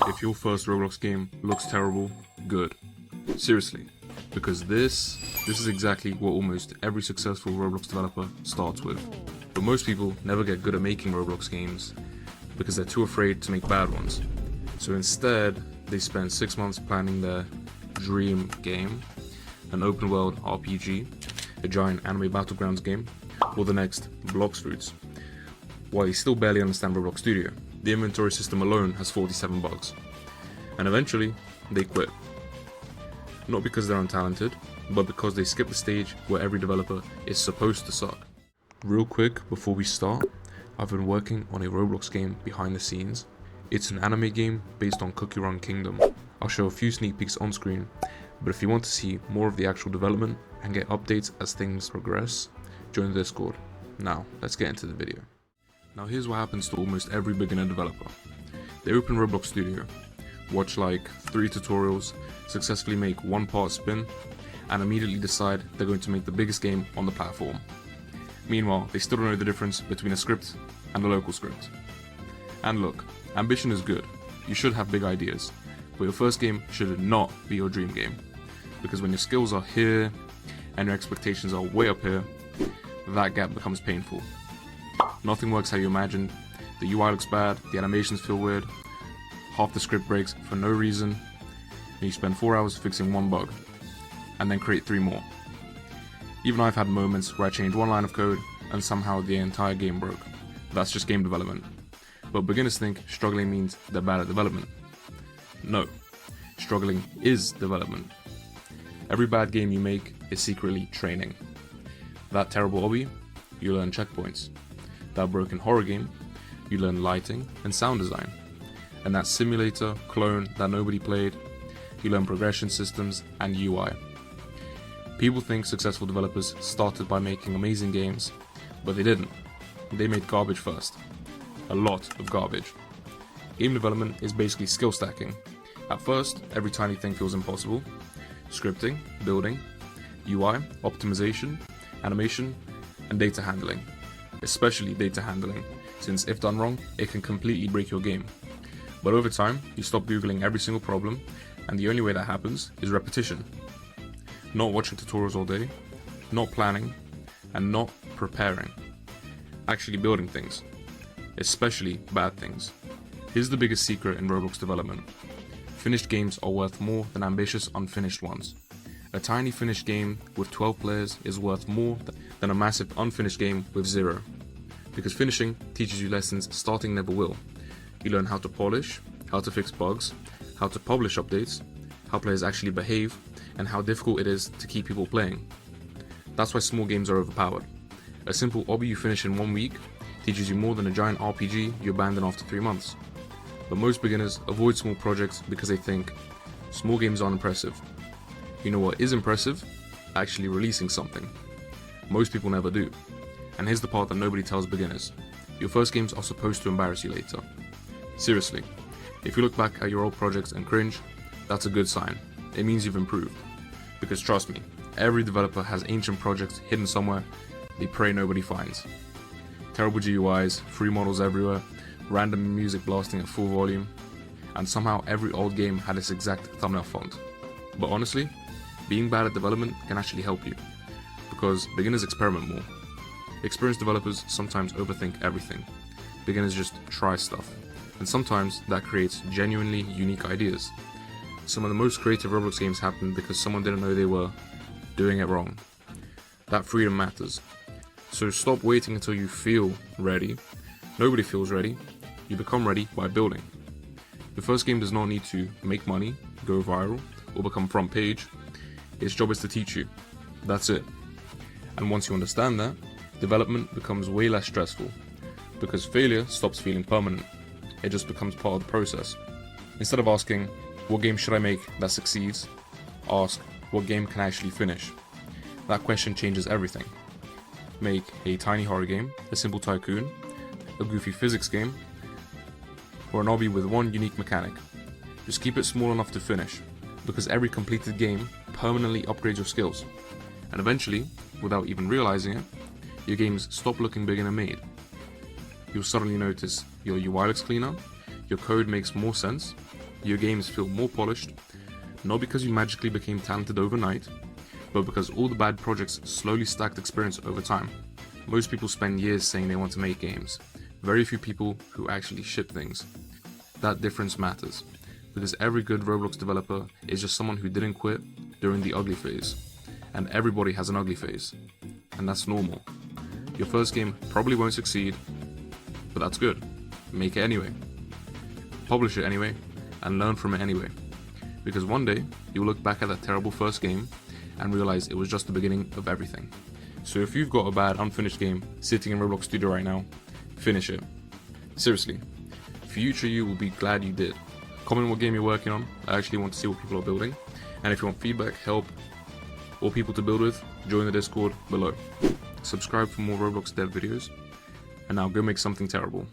If your first Roblox game looks terrible, good. Seriously, because this is exactly what almost every successful Roblox developer starts with. But most people never get good at making Roblox games because they're too afraid to make bad ones. So instead, they spend 6 months planning their dream game, an open world RPG, a giant anime battlegrounds game, or the next Blox Fruits, while they still barely understand Roblox Studio. The inventory system alone has 47 bugs. And eventually, they quit. Not because they're untalented, but because they skip the stage where every developer is supposed to suck. Real quick, before we start, I've been working on a Roblox game behind the scenes. It's an anime game based on Cookie Run Kingdom. I'll show a few sneak peeks on screen, but if you want to see more of the actual development and get updates as things progress, join the Discord. Now, let's get into the video. Now here's what happens to almost every beginner developer. They open Roblox Studio, watch like 3 tutorials, successfully make one part spin, and immediately decide they're going to make the biggest game on the platform. Meanwhile, they still don't know the difference between a script and a local script. And look, ambition is good, you should have big ideas, but your first game should not be your dream game. Because when your skills are here, and your expectations are way up here, that gap becomes painful. Nothing works how you imagined, the UI looks bad, the animations feel weird, half the script breaks for no reason, and you spend 4 hours fixing one bug, and then create 3 more. Even I've had moments where I changed one line of code, and somehow the entire game broke. That's just game development. But beginners think struggling means they're bad at development. No, struggling is development. Every bad game you make is secretly training. That terrible hobby, you learn checkpoints. That broken horror game, you learn lighting and sound design. And that simulator clone that nobody played, you learn progression systems and UI. People think successful developers started by making amazing games, but they didn't. They made garbage first. A lot of garbage. Game development is basically skill stacking. At first, every tiny thing feels impossible. Scripting, building, UI, optimization, animation, and data handling. Especially data handling, since if done wrong, it can completely break your game. But over time, you stop Googling every single problem, and the only way that happens is repetition. Not watching tutorials all day, not planning, and not preparing. Actually building things. Especially bad things. Here's the biggest secret in Roblox development. Finished games are worth more than ambitious unfinished ones. A tiny finished game with 12 players is worth more than a massive unfinished game with 0. Because finishing teaches you lessons starting never will. You learn how to polish, how to fix bugs, how to publish updates, how players actually behave, and how difficult it is to keep people playing. That's why small games are overpowered. A simple obby you finish in 1 week teaches you more than a giant RPG you abandon after 3 months. But most beginners avoid small projects because they think, small games aren't impressive. You know what is impressive? Actually releasing something. Most people never do. And here's the part that nobody tells beginners. Your first games are supposed to embarrass you later. Seriously, if you look back at your old projects and cringe, that's a good sign. It means you've improved. Because trust me, every developer has ancient projects hidden somewhere they pray nobody finds. Terrible GUIs, free models everywhere, random music blasting at full volume, and somehow every old game had its exact thumbnail font. But honestly, being bad at development can actually help you, because beginners experiment more. Experienced developers sometimes overthink everything. Beginners just try stuff, and sometimes that creates genuinely unique ideas. Some of the most creative Roblox games happen because someone didn't know they were doing it wrong. That freedom matters. So stop waiting until you feel ready. Nobody feels ready. You become ready by building. The first game does not need to make money, go viral, or become front page. Its job is to teach you. That's it. And once you understand that, development becomes way less stressful. Because failure stops feeling permanent. It just becomes part of the process. Instead of asking, what game should I make that succeeds? Ask, what game can I actually finish? That question changes everything. Make a tiny horror game, a simple tycoon, a goofy physics game, or an obby with one unique mechanic. Just keep it small enough to finish, because every completed game permanently upgrades your skills. And eventually, without even realizing it, your games stop looking beginner made. You'll suddenly notice your UI looks cleaner, your code makes more sense, your games feel more polished, not because you magically became talented overnight, but because all the bad projects slowly stacked experience over time. Most people spend years saying they want to make games. Very few people who actually ship things. That difference matters, because every good Roblox developer is just someone who didn't quit during the ugly phase. And everybody has an ugly phase, and that's normal. Your first game probably won't succeed, but that's good. Make it anyway. Publish it anyway, and learn from it anyway. Because one day, you'll look back at that terrible first game and realize it was just the beginning of everything. So if you've got a bad, unfinished game sitting in Roblox Studio right now, finish it. Seriously. Future you will be glad you did. Comment what game you're working on. I actually want to see what people are building. And if you want feedback, help, or people to build with, join the Discord below. Subscribe for more Roblox dev videos. And now go make something terrible.